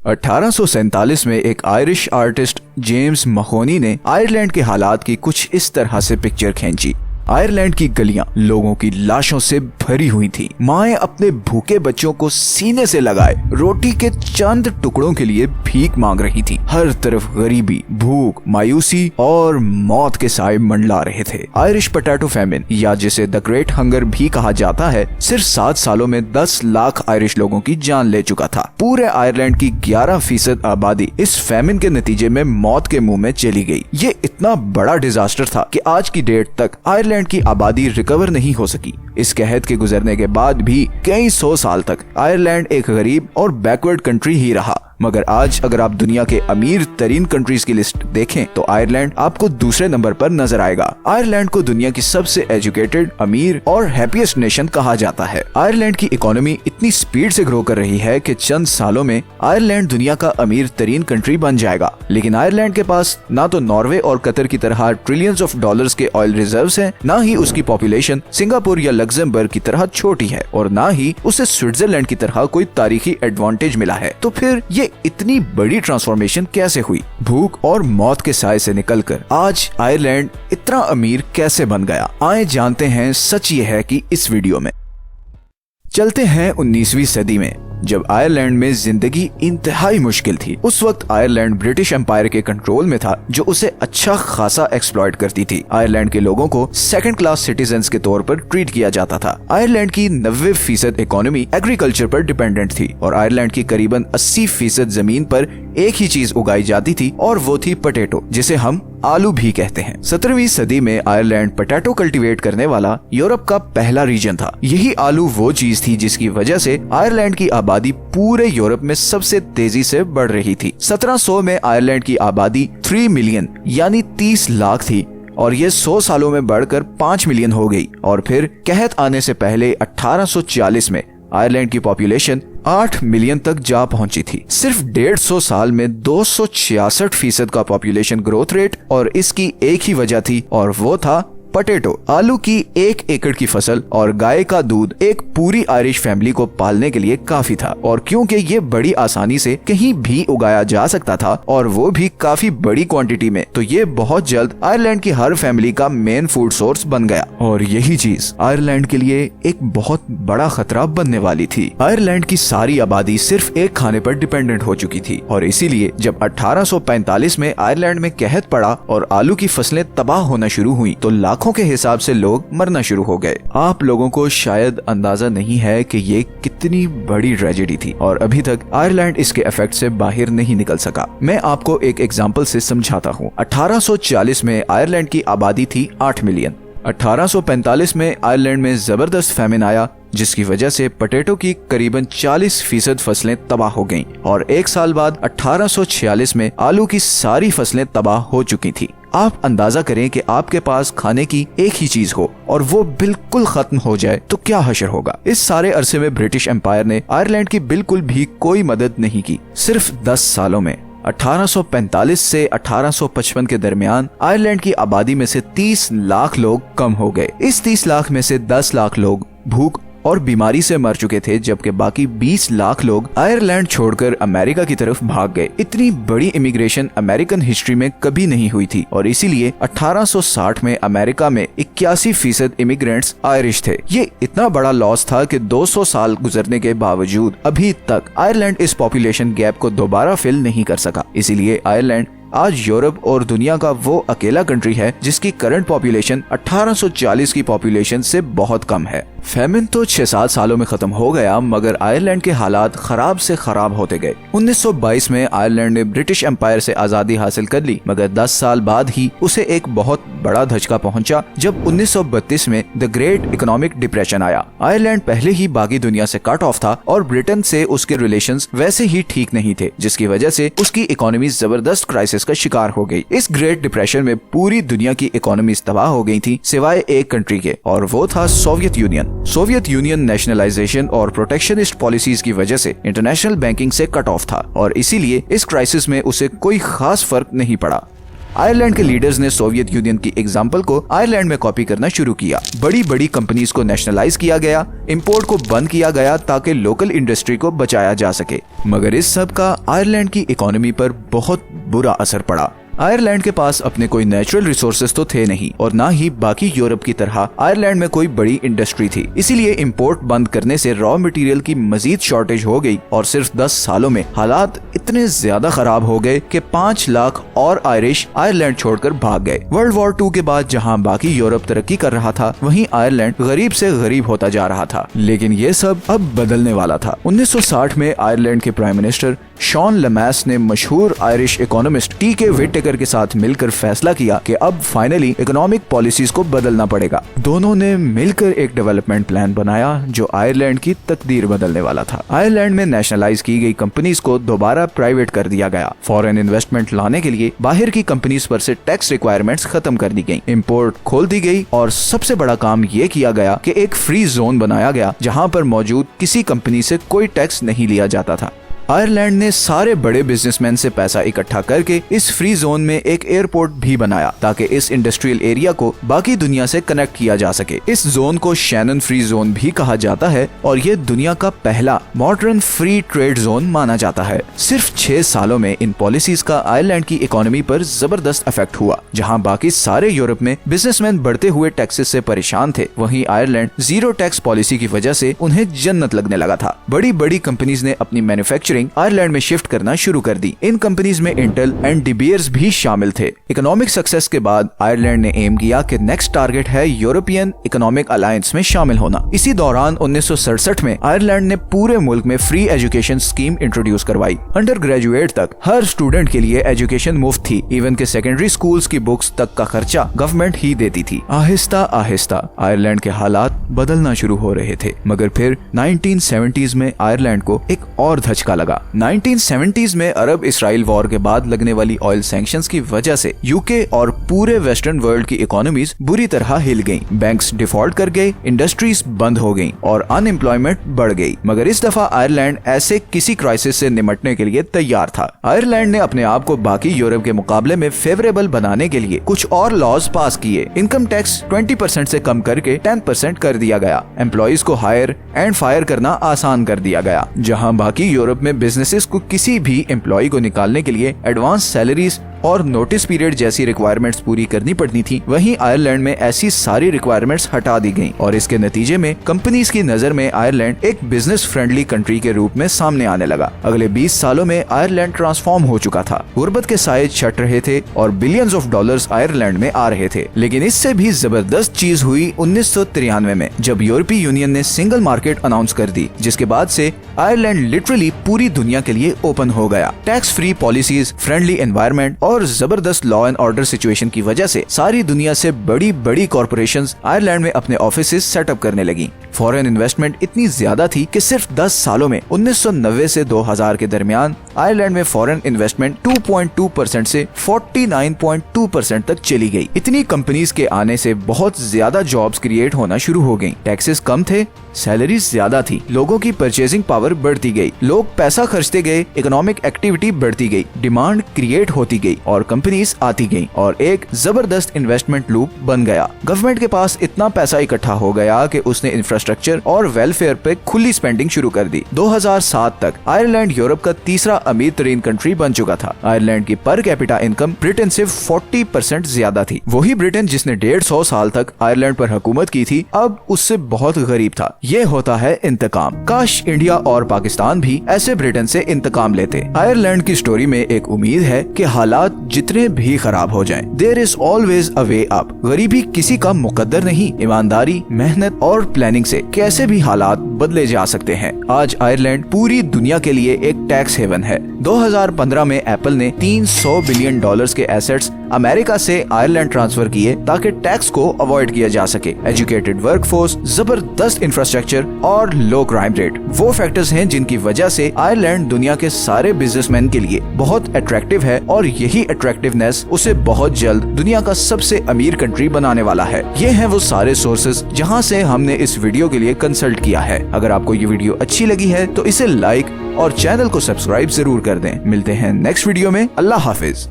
1847 में एक Irish artist James महोनी ने आयरलैंड के हालात की कुछ इस तरह से पिक्चर खींची। आयरलैंड की गलियां लोगों की लाशों से भरी हुई थी। माएं अपने भूखे बच्चों को सीने से लगाए रोटी के चंद टुकड़ों के लिए भीख मांग रही थी। हर तरफ गरीबी, भूख, मायूसी और मौत के साए मंडला रहे थे। आयरिश पोटैटो फैमिन, या जिसे द ग्रेट हंगर भी कहा जाता है, सिर्फ 7 सालों में 10 लाख आयरिश लोगों की जान ले चुका था। पूरे आयरलैंड की 11% आबादी इस फैमिन के नतीजे में मौत के मुंह में चली गई। ये इतना बड़ा डिजास्टर था कि आज की डेट तक आयरलैंड की आबादी रिकवर नहीं हो सकी। इस कहत के गुजरने के बाद भी कई 100 साल तक आयरलैंड एक गरीब और बैकवर्ड कंट्री ही रहा। मगर आज अगर आप दुनिया के अमीर तरीन कंट्रीज की लिस्ट देखें तो आयरलैंड आपको दूसरे नंबर पर नजर आएगा। आयरलैंड को दुनिया की सबसे एजुकेटेड, अमीर और हैप्पीएस्ट नेशन कहा जाता है। आयरलैंड की इकोनॉमी इतनी स्पीड से ग्रो कर रही है कि चंद सालों में आयरलैंड दुनिया का अमीर तरीन कंट्री बन जाएगा। लेकिन आयरलैंड के पास ना तो नॉर्वे और कतर की तरह ट्रिलियंस ऑफ डॉलर्स के ऑयल रिजर्व्स हैं, ना ही उसकी पॉपुलेशन सिंगापुर या लग्जमबर्ग की तरह छोटी है, और ना ही उसे स्विट्जरलैंड की तरह कोई तारीखी एडवांटेज मिला है। तो फिर ये इतनी बड़ी ट्रांसफॉर्मेशन कैसे हुई? भूख और मौत के साए से निकलकर आज आयरलैंड इतना अमीर कैसे बन गया? आए जानते हैं। सच ये है कि इस वीडियो में चलते हैं 19वीं सदी में, जब आयरलैंड में जिंदगी इंतहाई मुश्किल थी। उस वक्त आयरलैंड ब्रिटिश एम्पायर के कंट्रोल में था, जो उसे अच्छा खासा एक्सप्लॉइट करती थी। आयरलैंड के लोगों को सेकंड क्लास सिटीजन्स के तौर पर ट्रीट किया जाता था। आयरलैंड की 90% इकोनॉमी एग्रीकल्चर पर डिपेंडेंट थी और आयरलैंड की करीबन 80% जमीन पर एक ही चीज उगाई जाती थी और वो थी पोटैटो, जिसे हम आलू भी कहते हैं। 17वीं सदी में आयरलैंड पोटैटो कल्टीवेट करने वाला यूरोप का पहला रीजन था। यही आलू वो चीज थी जिसकी वजह से आयरलैंड की आबादी पूरे यूरोप में सबसे तेजी से बढ़ रही थी। 1700 में आयरलैंड की आबादी 3 मिलियन यानी 30 लाख थी और ये 100 सालों में बढ़कर 5 मिलियन हो गई। और फिर कहत आने से पहले 1840 में आयरलैंड की पॉपुलेशन 8 मिलियन तक जा पहुंची थी। सिर्फ 150 साल में 266% का पॉपुलेशन ग्रोथ रेट, और इसकी एक ही वजह थी और वो था पोटैटो। आलू की 1 एकड़ की फसल और गाय का दूध एक पूरी आयरिश फैमिली को पालने के लिए काफी था। और क्योंकि ये बड़ी आसानी से कहीं भी उगाया जा सकता था और वो भी काफी बड़ी क्वांटिटी में, तो ये बहुत जल्द आयरलैंड की हर फैमिली का मेन फूड सोर्स बन गया। और यही चीज आयरलैंड के लिए एक बहुत बड़ा खतरा बनने वाली थी। आयरलैंड की सारी आबादी सिर्फ एक खाने पर डिपेंडेंट हो चुकी थी और इसीलिए जब 1845 में आयरलैंड में कहत पड़ा और आलू की फसलें तबाह होना शुरू हुई तो लाखों के हिसाब से लोग मरना शुरू हो गए। आप लोगों को शायद अंदाजा नहीं है कि ये कितनी बड़ी ट्रेजेडी थी और अभी तक आयरलैंड इसके इफेक्ट से बाहर नहीं निकल सका। मैं आपको एक एग्जांपल से समझाता हूँ। 1840 में आयरलैंड की आबादी थी 8 मिलियन। 1845 में आयरलैंड में जबरदस्त फैमिन आया, जिसकी वजह से पोटैटो की करीबन 40% फसलें तबाह हो गईं और एक साल बाद 1846 में आलू की सारी फसलें तबाह हो चुकी थी। आप अंदाजा करें कि आपके पास खाने की एक ही चीज हो और वो बिल्कुल खत्म हो जाए तो क्या हशर होगा। इस सारे अरसे में ब्रिटिश एम्पायर ने आयरलैंड की बिल्कुल भी कोई मदद नहीं की। सिर्फ 10 सालों में 1845 से 1855 के दरमियान आयरलैंड की आबादी में से 30 लाख लोग कम हो गए। इस 30 लाख में से 10 लाख लोग भूख और बीमारी से मर चुके थे, जबकि बाकी 20 लाख लोग आयरलैंड छोड़कर अमेरिका की तरफ भाग गए। इतनी बड़ी इमिग्रेशन अमेरिकन हिस्ट्री में कभी नहीं हुई थी और इसीलिए 1860 में अमेरिका में 81% इमिग्रेंट्स आयरिश थे। ये इतना बड़ा लॉस था कि 200 साल गुजरने के बावजूद अभी तक आयरलैंड इस पॉपुलेशन गैप को दोबारा फिल नहीं कर सका। इसीलिए आयरलैंड आज यूरोप और दुनिया का वो अकेला कंट्री है जिसकी करंट पॉपुलेशन 1840 की पॉपुलेशन से बहुत कम है। फैमिन तो 6-7 सालों में खत्म हो गया, मगर आयरलैंड के हालात खराब से खराब होते गए। 1922 में आयरलैंड ने ब्रिटिश एम्पायर से आजादी हासिल कर ली, मगर 10 साल बाद ही उसे एक बहुत बड़ा धचका पहुंचा जब 1932 में द ग्रेट इकोनॉमिक डिप्रेशन आया। आयरलैंड पहले ही बाकी दुनिया से कट ऑफ था और ब्रिटेन से उसके रिलेशंस वैसे ही ठीक नहीं थे, जिसकी वजह से उसकी इकोनॉमी जबरदस्त क्राइसिस का शिकार हो गई। इस ग्रेट डिप्रेशन में पूरी दुनिया की इकोनॉमी तबाह हो गई थी सिवाय एक कंट्री के, और वो था Soviet union. Soviet union nationalisation और प्रोटेक्शनिस्ट पॉलिसीज की वजह से इंटरनेशनल बैंकिंग से कट ऑफ था और इसीलिए इस क्राइसिस में उसे कोई खास फर्क नहीं पड़ा। आयरलैंड के लीडर्स ने सोवियत यूनियन की एग्जाम्पल को आयरलैंड में कॉपी करना शुरू किया। बड़ी बड़ी कंपनीज को नेशनलाइज किया गया, इंपोर्ट को बंद किया गया ताकि लोकल इंडस्ट्री को बचाया जा सके। मगर इस सब का आयरलैंड की इकोनॉमी पर बहुत बुरा असर पड़ा। आयरलैंड के पास अपने कोई नेचुरल रिसोर्सेज तो थे नहीं और ना ही बाकी यूरोप की तरह आयरलैंड में कोई बड़ी इंडस्ट्री थी। इसीलिए इंपोर्ट बंद करने से रॉ मटेरियल की मजीद शॉर्टेज हो गई और सिर्फ 10 सालों में हालात इतने ज्यादा खराब हो गए कि 5 लाख और आयरिश आयरलैंड छोड़कर भाग गए। वर्ल्ड वॉर 2 के बाद जहां बाकी यूरोप तरक्की कर रहा था, वहीं आयरलैंड गरीब से गरीब होता जा रहा था। लेकिन ये सब अब बदलने वाला था। 1960 में आयरलैंड के प्राइम मिनिस्टर शॉन लैमास ने मशहूर आयरिश इकोनॉमिस्ट टी.के. व्हिटेकर के साथ मिलकर फैसला किया कि अब फाइनली इकोनॉमिक पॉलिसीज को बदलना पड़ेगा। दोनों ने मिलकर एक डेवलपमेंट प्लान बनाया जो आयरलैंड की तकदीर बदलने वाला था। आयरलैंड में नेशनलाइज की गई कंपनीज को दोबारा प्राइवेट कर दिया गया। फॉरेन इन्वेस्टमेंट लाने के लिए बाहर की कंपनीज पर से टैक्स रिक्वायरमेंट्स खत्म कर दी गई, इंपोर्ट खोल दी गई और सबसे बड़ा काम ये किया गया कि एक फ्री जोन बनाया गया जहां पर मौजूद किसी कंपनी से कोई टैक्स नहीं लिया जाता था। आयरलैंड ने सारे बड़े बिजनेसमैन से पैसा इकट्ठा करके इस फ्री जोन में एक एयरपोर्ट भी बनाया ताकि इस इंडस्ट्रियल एरिया को बाकी दुनिया से कनेक्ट किया जा सके। इस जोन को शैनन फ्री जोन भी कहा जाता है और ये दुनिया का पहला मॉडर्न फ्री ट्रेड जोन माना जाता है। सिर्फ 6 सालों में इन पॉलिसीज का आयरलैंड की इकोनॉमी पर जबरदस्त इफेक्ट हुआ। जहां बाकी सारे यूरोप में बिजनेसमैन बढ़ते हुए टैक्सेस से परेशान थे, वहीं आयरलैंड जीरो टैक्स पॉलिसी की वजह से उन्हें जन्नत लगने लगा था। बड़ी बड़ी कंपनीज ने अपनी मैन्युफैक्चरिंग आयरलैंड में शिफ्ट करना शुरू कर दी। इन कंपनीज में इंटेल एंड डी बीयर्स भी शामिल थे। इकोनॉमिक सक्सेस के बाद आयरलैंड ने एम किया कि नेक्स्ट टारगेट है यूरोपियन इकोनॉमिक अलायंस में शामिल होना। इसी दौरान 1967 में आयरलैंड ने पूरे मुल्क में फ्री एजुकेशन स्कीम इंट्रोड्यूस करवाई। अंडर ग्रेजुएट तक हर स्टूडेंट के लिए एजुकेशन मुफ्त थी। इवन के सेकेंडरी स्कूल्स की बुक्स तक का खर्चा गवर्नमेंट ही देती थी। आहिस्ता आहिस्ता आयरलैंड के हालात बदलना शुरू हो रहे थे, मगर फिर 1970s में आयरलैंड को एक और धचका लगा। 1970s में अरब इसराइल वॉर के बाद लगने वाली ऑयल सैंक्शंस की वजह से यूके और पूरे वेस्टर्न वर्ल्ड की इकोनॉमीज बुरी तरह हिल गईं। बैंक्स डिफॉल्ट कर गए, इंडस्ट्रीज बंद हो गईं और अनएम्प्लॉयमेंट बढ़ गई। मगर इस दफा आयरलैंड ऐसे किसी क्राइसिस से निपटने के लिए तैयार था। आयरलैंड ने अपने आप को बाकी यूरोप के मुकाबले में फेवरेबल बनाने के लिए कुछ और लॉज पास किए। इनकम टैक्स 20% से कम करके 10% कर दिया गया। एम्प्लॉइज को हायर एंड फायर करना आसान कर दिया गया। जहां बाकी यूरोप में बिजनेसेस को किसी भी एम्प्लॉय को निकालने के लिए एडवांस सैलरीज और नोटिस पीरियड जैसी रिक्वायरमेंट्स पूरी करनी पड़ती थी, वहीं आयरलैंड में ऐसी सारी रिक्वायरमेंट्स हटा दी गईं और इसके नतीजे में कंपनीज की नजर में आयरलैंड एक बिजनेस फ्रेंडली कंट्री के रूप में सामने आने लगा। अगले 20 सालों में आयरलैंड ट्रांसफॉर्म हो चुका था। गुर्बत के साए छट रहे थे और बिलियंस ऑफ डॉलर्स आयरलैंड में आ रहे थे। लेकिन इससे भी जबरदस्त चीज हुई 1993 में, जब यूरोपीय यूनियन ने सिंगल मार्केट अनाउंस कर दी, जिसके बाद से आयरलैंड लिटरली पूरी दुनिया के लिए ओपन हो गया। Tax free policies, friendly environment और जबरदस्त लॉ एंड ऑर्डर सिचुएशन की वजह से सारी दुनिया से बड़ी बड़ी कॉर्पोरेशंस आयरलैंड में अपने ऑफिसेज सेटअप करने लगी। फॉरेन इन्वेस्टमेंट इतनी ज्यादा थी कि सिर्फ 10 सालों में 1990 से 2000 के दरमियान आयरलैंड में फॉरेन इन्वेस्टमेंट 2.2% से 49.2% तक चली गई। इतनी कंपनीज के आने से बहुत ज्यादा जॉब्स क्रिएट होना शुरू हो गयी। टैक्सेस कम थे, सैलरीज ज्यादा थी, लोगों की परचेजिंग पावर बढ़ती गई, लोग पैसा खर्चते गए, इकोनॉमिक एक्टिविटी बढ़ती गई, डिमांड क्रिएट होती गई और कंपनीज आती गई और एक जबरदस्त इन्वेस्टमेंट लूप बन गया। गवर्नमेंट के पास इतना पैसा इकट्ठा हो गया कि उसने इंफ्रास्ट्रक्चर और वेलफेयर पे खुली स्पेंडिंग शुरू कर दी। 2007 तक आयरलैंड यूरोप का तीसरा अमीर तरीन कंट्री बन चुका था। आयरलैंड की पर कैपिटा इनकम ब्रिटेन से 40% ज्यादा थी। वही ब्रिटेन जिसने 150 साल तक आयरलैंड पर हुकूमत की थी, अब उससे बहुत गरीब था। ये होता है इंतकाम। काश इंडिया और पाकिस्तान भी ऐसे ब्रिटेन से इंतकाम लेते। आयरलैंड की स्टोरी में एक उम्मीद है कि हालात जितने भी खराब हो जाएं, there is always a way up. गरीबी किसी का मुकद्दर नहीं, ईमानदारी, मेहनत और प्लानिंग से कैसे भी हालात बदले जा सकते हैं। आज आयरलैंड पूरी दुनिया के लिए एक टैक्स हेवन है। 2015 में एप्पल ने $300 बिलियन के एसेट्स अमेरिका से आयरलैंड ट्रांसफर किए ताकि टैक्स को अवॉइड किया जा सके। एजुकेटेड वर्कफोर्स, जबरदस्त इंफ्रास्ट्रक्चर और लो क्राइम रेट वो फैक्टर्स हैं जिनकी वजह से आयरलैंड दुनिया के सारे बिजनेसमैन के लिए बहुत अट्रैक्टिव है और यही अट्रैक्टिवनेस उसे बहुत जल्द दुनिया का सबसे अमीर कंट्री बनाने वाला है। ये हैं वो सारे सोर्सेज जहां से हमने इस वीडियो के लिए कंसल्ट किया है। अगर आपको ये वीडियो अच्छी लगी है तो इसे लाइक और चैनल को सब्सक्राइब जरूर कर दें। मिलते हैं नेक्स्ट वीडियो में। अल्लाह हाफिज।